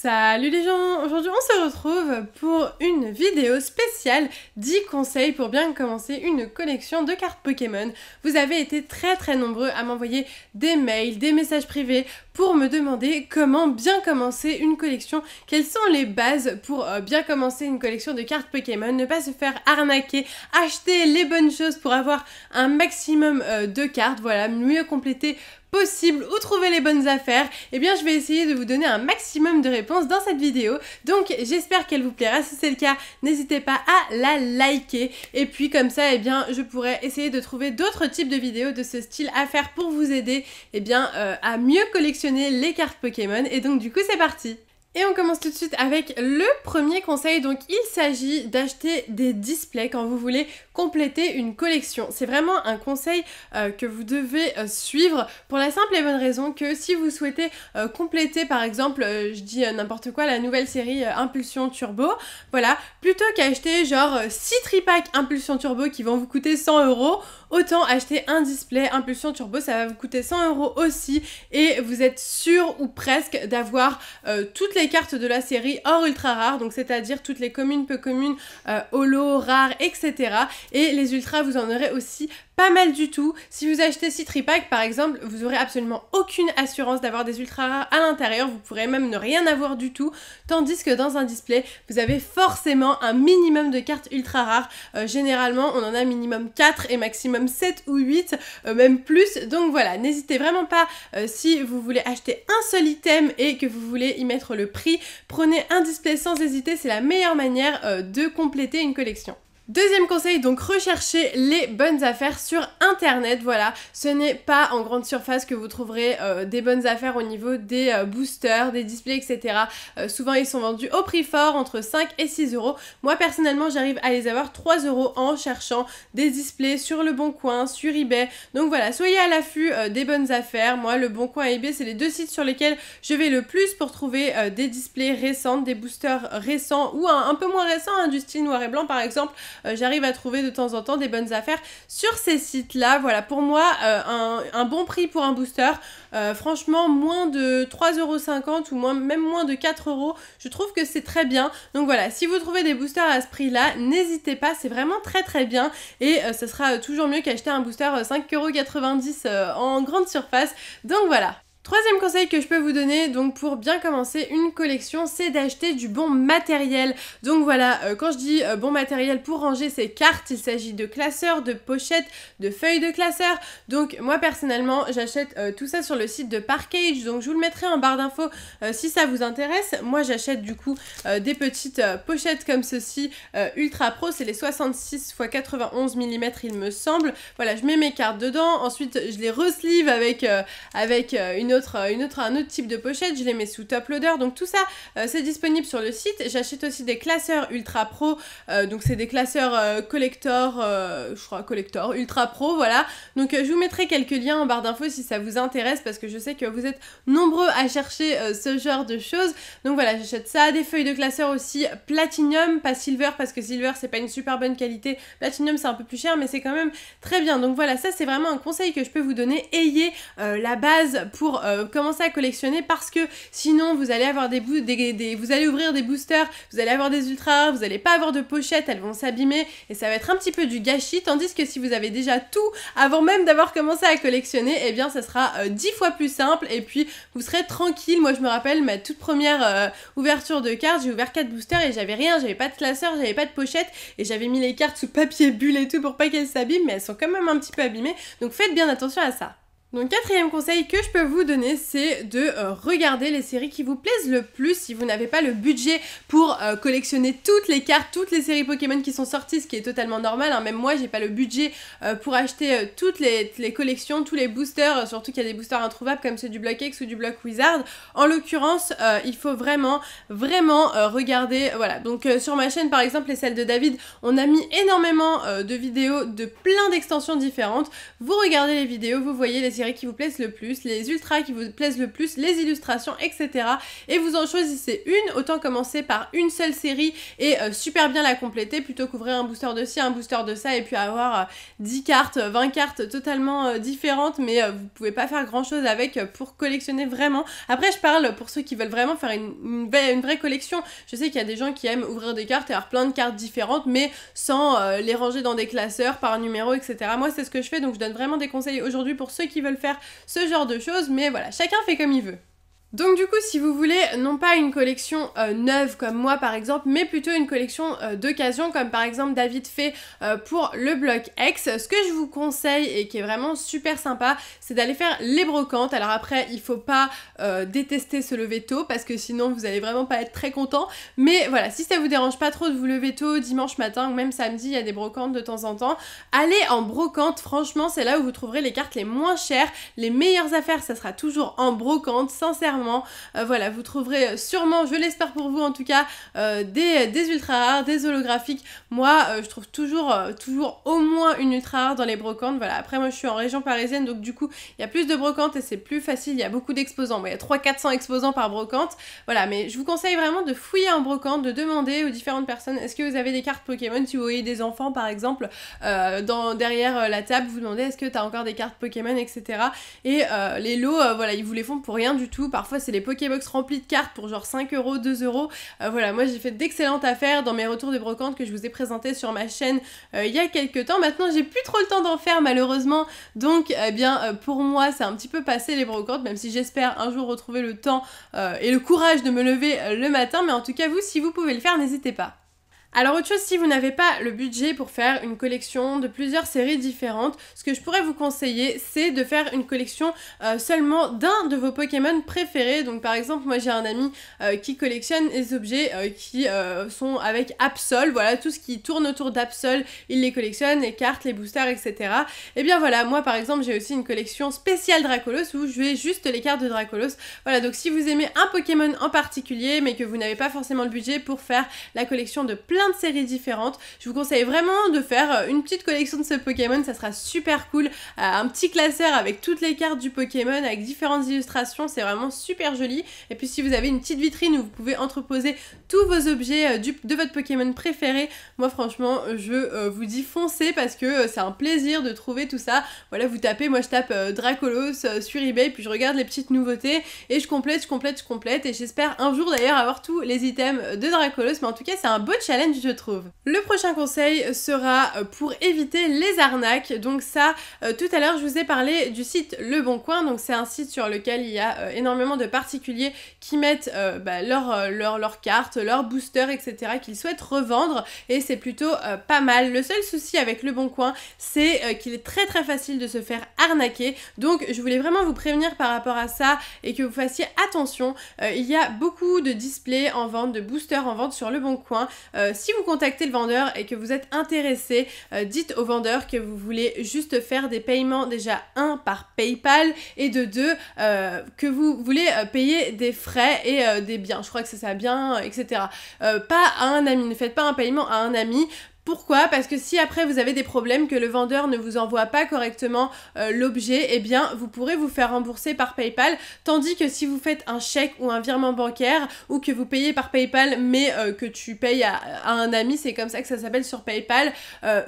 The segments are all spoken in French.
Salut les gens, aujourd'hui on se retrouve pour une vidéo spéciale 10 conseils pour bien commencer une collection de cartes Pokémon. Vous avez été très nombreux à m'envoyer des mails, des messages privés pour me demander comment bien commencer une collection, quelles sont les bases pour bien commencer une collection de cartes Pokémon, ne pas se faire arnaquer, acheter les bonnes choses pour avoir un maximum de cartes, voilà, mieux compléter possible ou trouver les bonnes affaires. Eh bien je vais essayer de vous donner un maximum de réponses dans cette vidéo, donc j'espère qu'elle vous plaira. Si c'est le cas, n'hésitez pas à la liker et puis comme ça, eh bien je pourrai essayer de trouver d'autres types de vidéos de ce style à faire pour vous aider à mieux collectionner les cartes Pokémon. Et donc du coup c'est parti. Et on commence tout de suite avec le premier conseil. Donc il s'agit d'acheter des displays quand vous voulez compléter une collection. C'est vraiment un conseil que vous devez suivre pour la simple et bonne raison que si vous souhaitez compléter par exemple, je dis n'importe quoi, la nouvelle série Impulsion Turbo, voilà, plutôt qu'acheter genre 6 tripacks Impulsion Turbo qui vont vous coûter 100 €, autant acheter un display Impulsion Turbo, ça va vous coûter 100 € aussi et vous êtes sûr ou presque d'avoir toutes les cartes de la série hors ultra rares, donc c'est-à-dire toutes les communes, peu communes, holo, rares, etc. Et les ultras, vous en aurez aussi pas mal du tout. Si vous achetez 6 tripacks par exemple, vous aurez absolument aucune assurance d'avoir des ultra rares à l'intérieur, vous pourrez même ne rien avoir du tout, tandis que dans un display, vous avez forcément un minimum de cartes ultra rares. Généralement, on en a minimum 4 et maximum 7 ou 8, même plus. Donc voilà, n'hésitez vraiment pas, si vous voulez acheter un seul item et que vous voulez y mettre le prix, prenez un display sans hésiter, c'est la meilleure manière de compléter une collection. Deuxième conseil, donc recherchez les bonnes affaires sur internet, voilà, ce n'est pas en grande surface que vous trouverez des bonnes affaires au niveau des boosters, des displays, etc. Souvent ils sont vendus au prix fort, entre 5 et 6 €. Moi personnellement j'arrive à les avoir 3 € en cherchant des displays sur Le Bon Coin, sur eBay, donc voilà, soyez à l'affût des bonnes affaires. Moi Le Bon Coin et eBay c'est les deux sites sur lesquels je vais le plus pour trouver des displays récents, des boosters récents ou un peu moins récents, du style noir et blanc par exemple. J'arrive à trouver de temps en temps des bonnes affaires sur ces sites-là. Voilà, pour moi, un bon prix pour un booster, franchement, moins de 3,50 € ou même moins de 4 €, je trouve que c'est très bien. Donc voilà, si vous trouvez des boosters à ce prix-là, n'hésitez pas, c'est vraiment très bien et ça sera toujours mieux qu'acheter un booster 5,90 € en grande surface. Donc voilà. Troisième conseil que je peux vous donner donc pour bien commencer une collection, c'est d'acheter du bon matériel. Donc voilà, quand je dis bon matériel pour ranger ces cartes, il s'agit de classeurs, de pochettes, de feuilles de classeurs. Donc moi personnellement j'achète tout ça sur le site de Parkage, donc je vous le mettrai en barre d'infos si ça vous intéresse. Moi j'achète du coup des petites pochettes comme ceci, Ultra Pro, c'est les 66 x 91 mm il me semble. Voilà, je mets mes cartes dedans, ensuite je les resleeve avec un autre type de pochette, je les mets sous top loader, donc tout ça c'est disponible sur le site. J'achète aussi des classeurs Ultra Pro, donc c'est des classeurs collector, je crois collector, Ultra Pro, voilà. Donc je vous mettrai quelques liens en barre d'infos si ça vous intéresse, parce que je sais que vous êtes nombreux à chercher ce genre de choses. Donc voilà, j'achète ça, des feuilles de classeurs aussi Platinum, pas Silver, parce que Silver c'est pas une super bonne qualité, Platinum c'est un peu plus cher, mais c'est quand même très bien. Donc voilà, ça c'est vraiment un conseil que je peux vous donner, ayez la base pour commencer à collectionner, parce que sinon vous allez avoir vous allez ouvrir des boosters, vous allez avoir des ultra rares, vous allez pas avoir de pochettes, elles vont s'abîmer et ça va être un petit peu du gâchis, tandis que si vous avez déjà tout avant même d'avoir commencé à collectionner, eh bien ça sera 10 fois plus simple et puis vous serez tranquille. Moi je me rappelle ma toute première ouverture de cartes, j'ai ouvert 4 boosters et j'avais rien, j'avais pas de classeur, j'avais pas de pochette et j'avais mis les cartes sous papier bulle et tout pour pas qu'elles s'abîment, mais elles sont quand même un petit peu abîmées, donc faites bien attention à ça. Donc quatrième conseil que je peux vous donner, c'est de regarder les séries qui vous plaisent le plus. Si vous n'avez pas le budget pour collectionner toutes les cartes, toutes les séries Pokémon qui sont sorties, ce qui est totalement normal, hein. Même moi j'ai pas le budget pour acheter toutes les collections, tous les boosters, surtout qu'il y a des boosters introuvables comme ceux du Block X ou du Block Wizard. En l'occurrence, il faut vraiment regarder, voilà. Donc sur ma chaîne par exemple et celle de David, on a mis énormément de vidéos de plein d'extensions différentes. Vous regardez les vidéos, vous voyez les séries qui vous plaisent le plus, les ultras qui vous plaisent le plus, les illustrations, etc. Et vous en choisissez une, autant commencer par une seule série et super bien la compléter plutôt qu'ouvrir un booster de ci, un booster de ça et puis avoir 10 cartes, 20 cartes totalement différentes, mais vous pouvez pas faire grand chose avec pour collectionner vraiment. Après je parle pour ceux qui veulent vraiment faire une vraie collection. Je sais qu'il y a des gens qui aiment ouvrir des cartes et avoir plein de cartes différentes mais sans les ranger dans des classeurs par numéro, etc. Moi c'est ce que je fais, donc je donne vraiment des conseils aujourd'hui pour ceux qui veulent faire ce genre de choses, mais voilà, chacun fait comme il veut. Donc du coup, si vous voulez, non pas une collection neuve comme moi par exemple, mais plutôt une collection d'occasion comme par exemple David fait pour le bloc X, ce que je vous conseille et qui est vraiment super sympa, c'est d'aller faire les brocantes. Alors après, il faut pas détester se lever tôt parce que sinon vous allez vraiment pas être très content, mais voilà, si ça vous dérange pas trop de vous lever tôt dimanche matin ou même samedi, il y a des brocantes de temps en temps, allez en brocante, franchement c'est là où vous trouverez les cartes les moins chères, les meilleures affaires, ça sera toujours en brocante, sincèrement. Voilà, vous trouverez sûrement, je l'espère pour vous en tout cas, des ultra rares, des holographiques. Moi, je trouve toujours au moins une ultra rare dans les brocantes. Voilà, après moi je suis en région parisienne, donc du coup il y a plus de brocantes et c'est plus facile, il y a beaucoup d'exposants. Bon, il y a 300-400 exposants par brocante. Voilà, mais je vous conseille vraiment de fouiller en brocante, de demander aux différentes personnes, est-ce que vous avez des cartes Pokémon? Si vous voyez des enfants par exemple, derrière la table, vous demandez est-ce que tu as encore des cartes Pokémon, etc. Et les lots, voilà, ils vous les font pour rien du tout. Parfois c'est les Pokébox remplis de cartes pour genre 5 €, 2 €. Voilà, moi j'ai fait d'excellentes affaires dans mes retours de brocante que je vous ai présentés sur ma chaîne il y a quelques temps. Maintenant j'ai plus trop le temps d'en faire malheureusement, donc eh bien pour moi c'est un petit peu passé les brocantes, même si j'espère un jour retrouver le temps et le courage de me lever le matin, mais en tout cas vous, si vous pouvez le faire, n'hésitez pas. Alors autre chose, si vous n'avez pas le budget pour faire une collection de plusieurs séries différentes, ce que je pourrais vous conseiller, c'est de faire une collection seulement d'un de vos Pokémon préférés. Donc par exemple, moi j'ai un ami qui collectionne les objets qui sont avec Absol, voilà, tout ce qui tourne autour d'Absol, il les collectionne, les cartes, les boosters, etc. Et bien voilà, moi par exemple j'ai aussi une collection spéciale Dracolos où je vais juste les cartes de Dracolos. Voilà, donc si vous aimez un Pokémon en particulier, mais que vous n'avez pas forcément le budget pour faire la collection de plein de séries différentes, je vous conseille vraiment de faire une petite collection de ce Pokémon, ça sera super cool, un petit classeur avec toutes les cartes du Pokémon, avec différentes illustrations, c'est vraiment super joli. Et puis si vous avez une petite vitrine où vous pouvez entreposer tous vos objets de votre Pokémon préféré, moi franchement je vous dis foncez parce que c'est un plaisir de trouver tout ça. Voilà, vous tapez, moi je tape Dracolos sur eBay, puis je regarde les petites nouveautés et je complète et j'espère un jour d'ailleurs avoir tous les items de Dracolos, mais en tout cas c'est un beau challenge je trouve. Le prochain conseil sera pour éviter les arnaques. Donc ça, tout à l'heure je vous ai parlé du site Le Bon Coin, donc c'est un site sur lequel il y a énormément de particuliers qui mettent leurs cartes, leurs boosters, etc. qu'ils souhaitent revendre et c'est plutôt pas mal. Le seul souci avec Le Bon Coin, c'est qu'il est très très facile de se faire arnaquer. Donc je voulais vraiment vous prévenir par rapport à ça et que vous fassiez attention. Il y a beaucoup de displays en vente, de boosters en vente sur Le Bon Coin. Si vous contactez le vendeur et que vous êtes intéressé, dites au vendeur que vous voulez juste faire des paiements, déjà par PayPal et de 2 que vous voulez payer des frais et des biens, je crois que c'est ça, biens, etc. Pas à un ami, ne faites pas un paiement à un ami. Pourquoi? Parce que si après vous avez des problèmes, que le vendeur ne vous envoie pas correctement l'objet, eh bien vous pourrez vous faire rembourser par PayPal, tandis que si vous faites un chèque ou un virement bancaire ou que vous payez par PayPal mais que tu payes à un ami, c'est comme ça que ça s'appelle sur PayPal,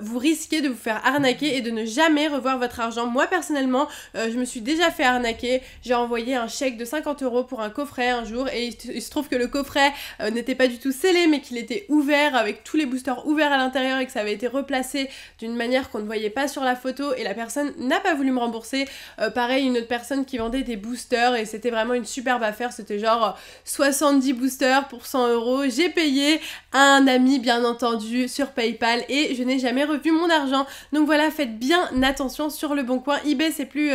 vous risquez de vous faire arnaquer et de ne jamais revoir votre argent. Moi personnellement, je me suis déjà fait arnaquer, j'ai envoyé un chèque de 50 € pour un coffret un jour et il se trouve que le coffret n'était pas du tout scellé mais qu'il était ouvert avec tous les boosters ouverts à l'intérieur et que ça avait été replacé d'une manière qu'on ne voyait pas sur la photo et la personne n'a pas voulu me rembourser. Pareil, une autre personne qui vendait des boosters et c'était vraiment une superbe affaire, c'était genre 70 boosters pour 100 €. J'ai payé à un ami bien entendu sur PayPal et je n'ai jamais revu mon argent. Donc voilà, faites bien attention sur Le Bon Coin. eBay c'est plus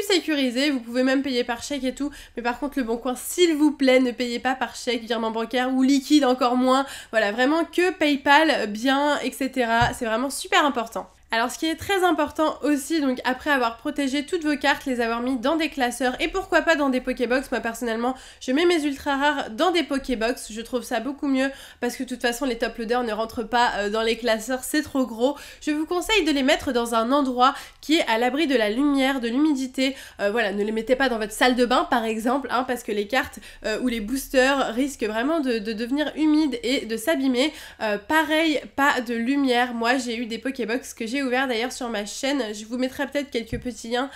sécurisé, vous pouvez même payer par chèque et tout, mais par contre Le Bon Coin, s'il vous plaît, ne payez pas par chèque, virement bancaire ou liquide encore moins. Voilà, vraiment que PayPal, bien, etc. C'est vraiment super important. Alors ce qui est très important aussi, donc après avoir protégé toutes vos cartes, les avoir mis dans des classeurs et pourquoi pas dans des Pokébox. Moi personnellement je mets mes ultra rares dans des Pokébox, je trouve ça beaucoup mieux parce que de toute façon les top loaders ne rentrent pas dans les classeurs, c'est trop gros. Je vous conseille de les mettre dans un endroit qui est à l'abri de la lumière, de l'humidité. Voilà, ne les mettez pas dans votre salle de bain par exemple, hein, parce que les cartes ou les boosters risquent vraiment de devenir humides et de s'abîmer. Pareil, pas de lumière. Moi j'ai eu des Pokébox que j'ai ouvert d'ailleurs sur ma chaîne, je vous mettrai peut-être quelques petits liens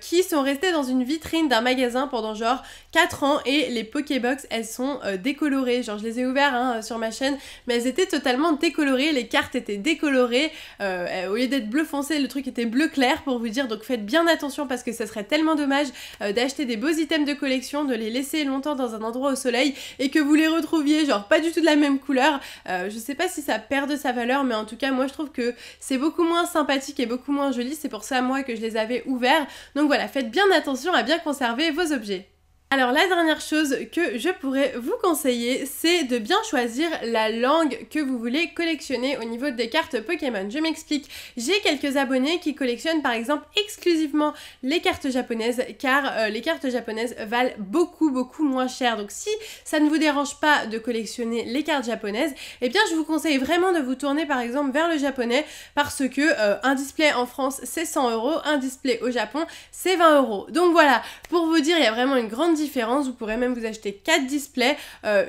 qui sont restés dans une vitrine d'un magasin pendant genre 4 ans et les Pokébox elles sont décolorées, genre je les ai ouverts hein, sur ma chaîne mais elles étaient totalement décolorées, les cartes étaient décolorées, au lieu d'être bleu foncé le truc était bleu clair pour vous dire, donc faites bien attention parce que ça serait tellement dommage d'acheter des beaux items de collection, de les laisser longtemps dans un endroit au soleil et que vous les retrouviez genre pas du tout de la même couleur. Je sais pas si ça perd de sa valeur mais en tout cas moi je trouve que c'est beaucoup moins sympathique et beaucoup moins joli, c'est pour ça moi que je les avais ouverts. Donc voilà, faites bien attention à bien conserver vos objets. Alors la dernière chose que je pourrais vous conseiller, c'est de bien choisir la langue que vous voulez collectionner au niveau des cartes Pokémon. Je m'explique, j'ai quelques abonnés qui collectionnent par exemple exclusivement les cartes japonaises car les cartes japonaises valent beaucoup moins cher. Donc si ça ne vous dérange pas de collectionner les cartes japonaises, eh bien je vous conseille vraiment de vous tourner par exemple vers le japonais parce que un display en France c'est 100 €, un display au Japon c'est 20 €. Donc voilà, pour vous dire, il y a vraiment une grande différence, vous pourrez même vous acheter 4 displays,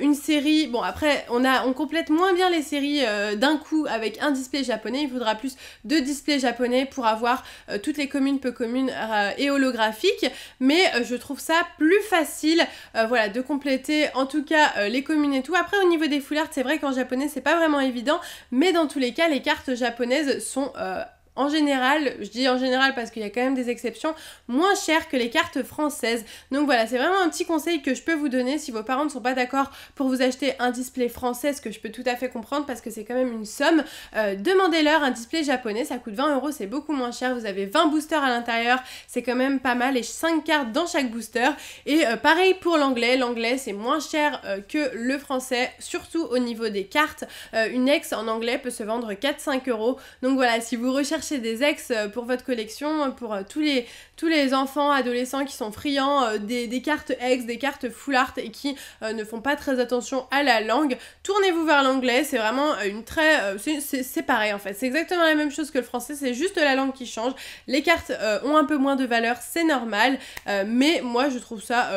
une série, bon après on complète moins bien les séries d'un coup avec un display japonais, il faudra plus de displays japonais pour avoir toutes les communes, peu communes et holographiques, mais je trouve ça plus facile voilà, de compléter en tout cas les communes et tout. Après au niveau des full art, c'est vrai qu'en japonais c'est pas vraiment évident, mais dans tous les cas les cartes japonaises sont en général, je dis en général parce qu'il y a quand même des exceptions, moins chères que les cartes françaises. Donc voilà, c'est vraiment un petit conseil que je peux vous donner si vos parents ne sont pas d'accord pour vous acheter un display français, ce que je peux tout à fait comprendre parce que c'est quand même une somme. Demandez-leur un display japonais, ça coûte 20 €, c'est beaucoup moins cher, vous avez 20 boosters à l'intérieur, c'est quand même pas mal et 5 cartes dans chaque booster. Et pareil pour l'anglais, l'anglais c'est moins cher que le français, surtout au niveau des cartes. Une ex en anglais peut se vendre 4-5 €. Donc voilà, si vous recherchez des ex pour votre collection, pour tous les enfants, adolescents qui sont friands des cartes ex, des cartes full art et qui ne font pas très attention à la langue, tournez-vous vers l'anglais, c'est vraiment une très... c'est pareil en fait, c'est exactement la même chose que le français, c'est juste la langue qui change. Les cartes ont un peu moins de valeur, c'est normal, mais moi je trouve ça...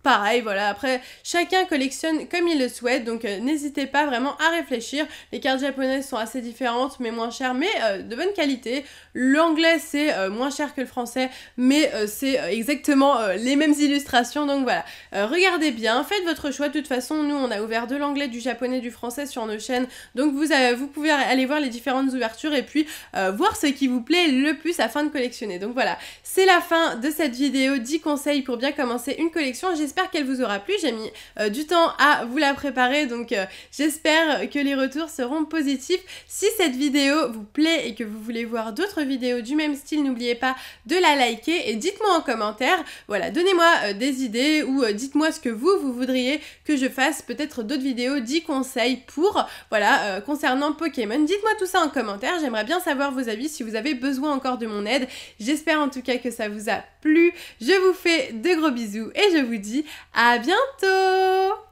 pareil, voilà, après chacun collectionne comme il le souhaite, donc n'hésitez pas vraiment à réfléchir. Les cartes japonaises sont assez différentes mais moins chères, mais de bonne qualité. L'anglais c'est moins cher que le français, mais c'est exactement les mêmes illustrations, donc voilà. Regardez bien, faites votre choix, de toute façon nous on a ouvert de l'anglais, du japonais, du français sur nos chaînes, donc vous pouvez aller voir les différentes ouvertures et puis voir ce qui vous plaît le plus afin de collectionner. Donc voilà, c'est la fin de cette vidéo, 10 conseils pour bien commencer une collection. J'espère qu'elle vous aura plu, j'ai mis du temps à vous la préparer, donc j'espère que les retours seront positifs. Si cette vidéo vous plaît et que vous voulez voir d'autres vidéos du même style, n'oubliez pas de la liker et dites-moi en commentaire, voilà, donnez-moi des idées ou dites-moi ce que vous voudriez que je fasse, peut-être d'autres vidéos, 10 conseils pour, voilà, concernant Pokémon. Dites-moi tout ça en commentaire, j'aimerais bien savoir vos avis, si vous avez besoin encore de mon aide. J'espère en tout cas que ça vous a plu, je vous fais de gros bisous et je vous dis à bientôt!